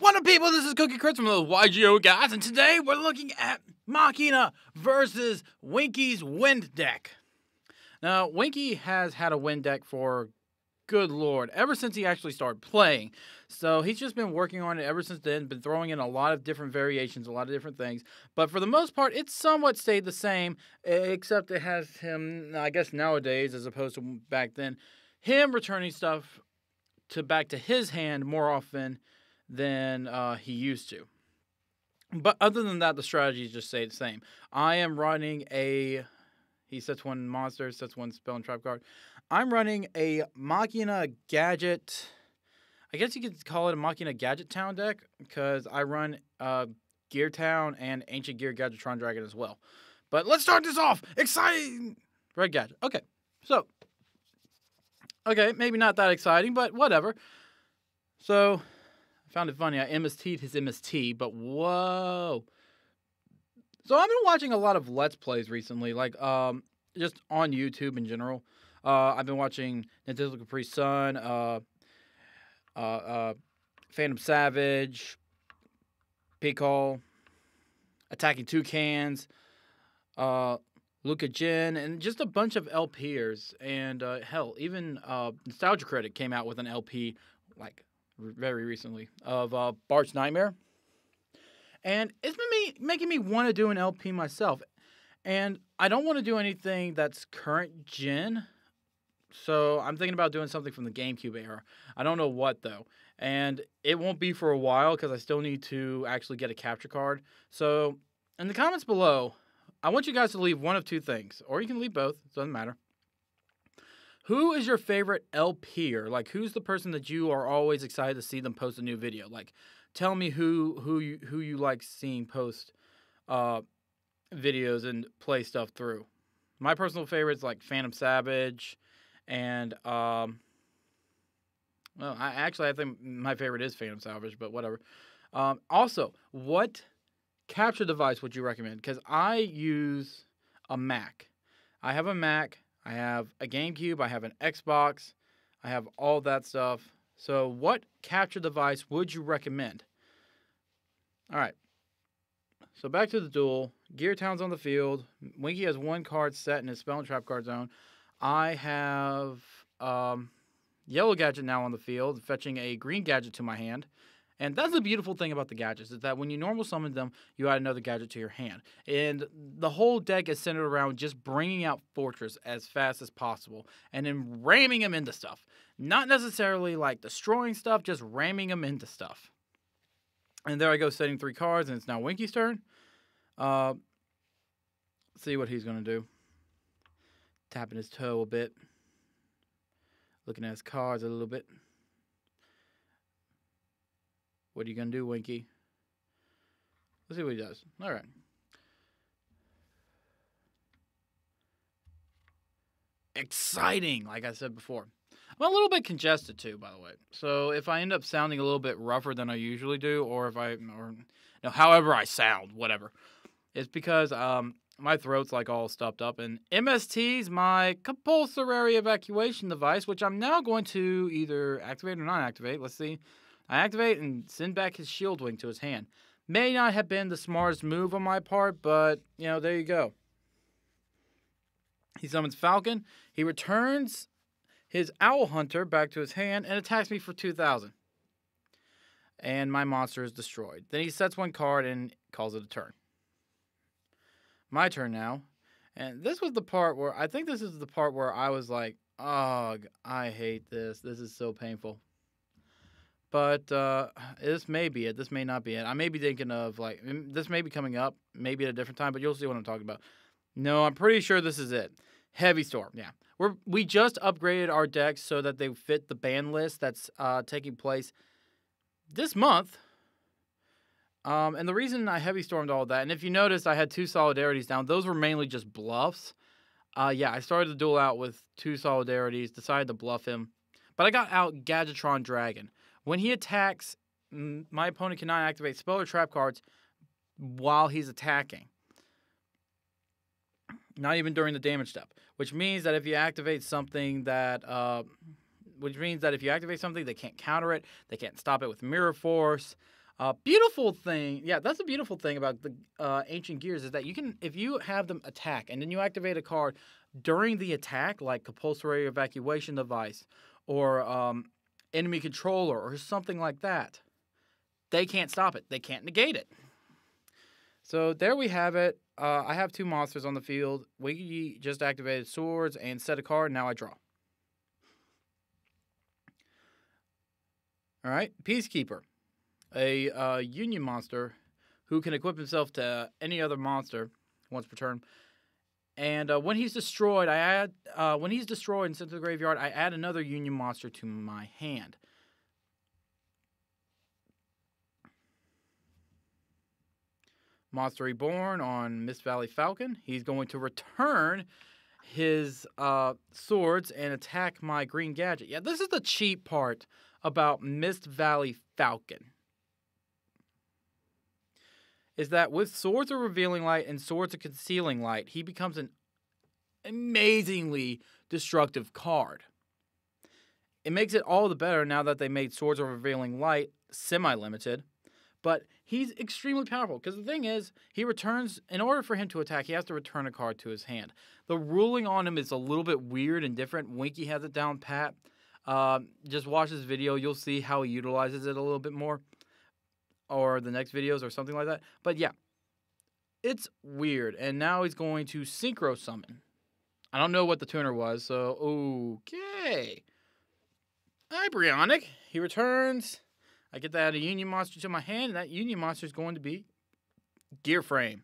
What up, people? This is Cookie Chris from the Thoseygoguys, and today we're looking at Machina versus Winky's wind deck. Now, Winky has had a wind deck for, good lord, ever since he actually started playing. So he's just been working on it ever since then, been throwing in a lot of different variations, a lot of different things. But for the most part, it's somewhat stayed the same, except it has him, I guess nowadays, as opposed to back then, him returning stuff back to his hand more often than he used to. But other than that, the strategies just stay the same. I am running he sets one monster, sets one spell and trap card. I'm running a Machina Gadget. I guess you could call it a Machina Gadget Town deck, because I run Gear Town and Ancient Gear Gadgetron Dragon as well. But let's start this off! Exciting! Red Gadget. Okay, so. Okay, maybe not that exciting, but whatever. So, I found it funny. I MST'd his MST, but whoa. So, I've been watching a lot of Let's Plays recently, like just on YouTube in general. I've been watching Nintendo Capri Sun, Phantom Savage, Peacock, Attacking Toucans, Luca Jin, and just a bunch of LPers. And hell, even Nostalgia Critic came out with an LP like very recently of Bart's Nightmare. And it's been making me want to do an LP myself. And I don't want to do anything that's current gen. So I'm thinking about doing something from the GameCube era. I don't know what though. And it won't be for a while because I still need to actually get a capture card. So in the comments below, I want you guys to leave one of two things, or you can leave both. It doesn't matter. Who is your favorite LPer? Like, who's the person that you are always excited to see them post a new video? Like, tell me who you like seeing post videos and play stuff through. My personal favorites like Phantom Savage, and well, I think my favorite is Phantom Savage, but whatever. Also, what capture device would you recommend? Because I use a Mac. I have a Mac. I have a GameCube. I have an Xbox. I have all that stuff. So what capture device would you recommend? All right. So back to the duel. Gear Town's on the field. Winky has one card set in his spell and trap card zone. I have Yellow Gadget now on the field, fetching a green gadget to my hand. And that's the beautiful thing about the gadgets, is that when you normal summon them, you add another gadget to your hand. And the whole deck is centered around just bringing out Fortress as fast as possible and then ramming them into stuff. Not necessarily like destroying stuff, just ramming them into stuff. And there I go, setting 3 cards, and it's now Winky's turn. See what he's going to do. Tapping his toe a bit. Looking at his cards a little bit. What are you going to do, Winky? Let's see what he does. All right. Exciting, like I said before. I'm a little bit congested, too, by the way. So if I end up sounding a little bit rougher than I usually do, or however I sound, whatever, it's because my throat's like all stuffed up. And MST's my compulsory evacuation device, which I'm now going to either activate or not activate. Let's see. I activate and send back his shield wing to his hand. May not have been the smartest move on my part, but, there you go. He summons Falcon. He returns his Owl Hunter back to his hand and attacks me for 2,000. And my monster is destroyed. Then he sets one card and calls it a turn. My turn now. And this was the part where, I think this is the part where I was like, oh, I hate this. This is so painful. But this may be it. This may not be it. I may be thinking of, this may be coming up, maybe at a different time, but you'll see what I'm talking about. No, I'm pretty sure this is it. Heavy Storm, yeah. We just upgraded our decks so that they fit the ban list that's taking place this month. And the reason I Heavy Stormed all that, and if you noticed, I had 2 Solidarities down. Those were mainly just bluffs. Yeah, I started the duel out with 2 Solidarities, decided to bluff him. But I got out Gadgetron Dragon. When he attacks, my opponent cannot activate spell or trap cards while he's attacking. Not even during the damage step. Which means that if you activate something that they can't counter it, they can't stop it with Mirror Force. Beautiful thing, yeah, that's a beautiful thing about the ancient gears is that you can, if you have them attack and then you activate a card during the attack, like compulsory evacuation device or enemy controller or something like that, they can't stop it. They can't negate it. So there we have it. I have 2 monsters on the field. Winky just activated swords and set a card. Now I draw. All right, Peacekeeper. A union monster who can equip himself to any other monster once per turn. And when he's destroyed, when he's destroyed and sent to the graveyard, I add another union monster to my hand. Monster Reborn on Mist Valley Falcon. He's going to return his swords and attack my green gadget. Yeah, this is the cheap part about Mist Valley Falcon. Is that with Swords of Revealing Light and Swords of Concealing Light, he becomes an amazingly destructive card. It makes it all the better now that they made Swords of Revealing Light semi-limited. But he's extremely powerful, because the thing is, he returns, in order for him to attack, he has to return a card to his hand. The ruling on him is a little bit weird and different. Winky has it down pat. Just watch this video, you'll see how he utilizes it a little bit more. Or the next videos or something like that. But yeah, it's weird. And now he's going to Synchro Summon. I don't know what the tuner was, so okay. Hi, Brionic. He returns. I get to add a Union Monster to my hand, and that Union Monster is going to be Gear Frame.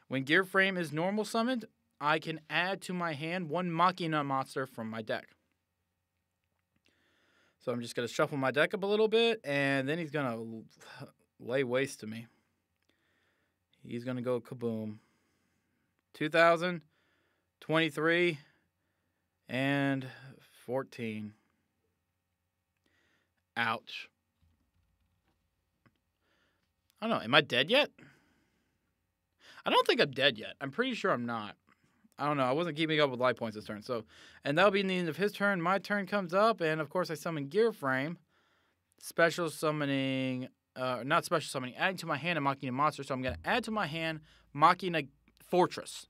When Gear Frame is normal summoned, I can add to my hand 1 Machina monster from my deck. So I'm just going to shuffle my deck up a little bit, and then he's going to lay waste to me. He's going to go kaboom. 2023 and 14. Ouch. I don't know. Am I dead yet? I don't think I'm dead yet. I'm pretty sure I'm not. I don't know. I wasn't keeping up with life points this turn. So, and that'll be the end of his turn. My turn comes up, and of course I summon Gear Frame. Special summoning, not special summoning, adding to my hand a Machina monster. So I'm going to add to my hand Machina Fortress.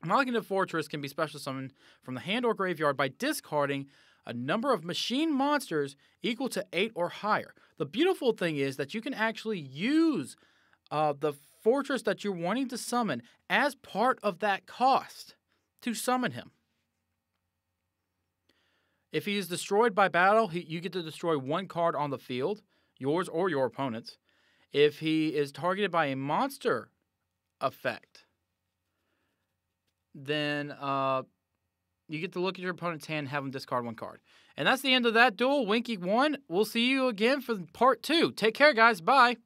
Machina Fortress can be special summoned from the hand or graveyard by discarding a number of machine monsters equal to 8 or higher. The beautiful thing is that you can actually use the fortress that you're wanting to summon as part of that cost to summon him. If he is destroyed by battle, you get to destroy 1 card on the field, yours or your opponent's. If he is targeted by a monster effect, then you get to look at your opponent's hand and have him discard 1 card. And that's the end of that duel. Winky won. We'll see you again for part 2. Take care, guys. Bye.